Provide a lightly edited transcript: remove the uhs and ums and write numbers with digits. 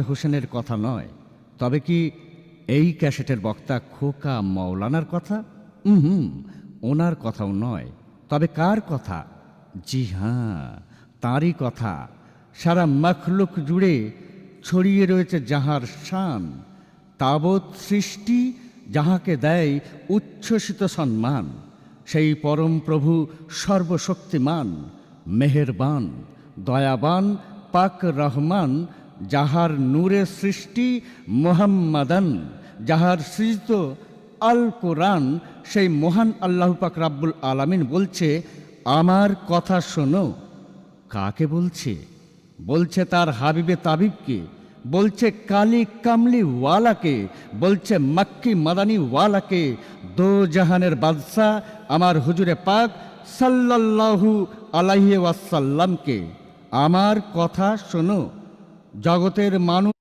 হোসেনের কথা নয়, তবে কি এই ক্যাসেটের বক্তা খোকা মৌলানার কথা? ওনার কথাও নয়, তবে কার কথা? জি হ্যাঁ, তাঁরই কথা। সারা মখলুক জুড়ে ছড়িয়ে রয়েছে যাহার শান, তাবৎ সৃষ্টি যাহাকে দেয় উচ্ছ্বসিত সম্মান। সেই পরম প্রভু সর্বশক্তিমান, মেহেরবান, দয়াবান, পাক রহমান, যাহার নূরে সৃষ্টি মুহাম্মাদান, যাহার সৃজিত আল কোরআন। সেই মহান আল্লাহ পাক রাব্বুল আলামিন বলছে, আমার কথা শোনো। কাকে বলছে? বলছে তার হাবিবে তাবিবকে, বলছে কালি কামলি ওয়ালাকে, বলছে মক্কি মাদানি ওয়ালাকে, দো জাহানের বাদশাহ আমার হুজুরে পাক সাল্লাল্লাহু আলাইহি ওয়াসাল্লামকে। আমার কথা শোনো। জগতের মানুষ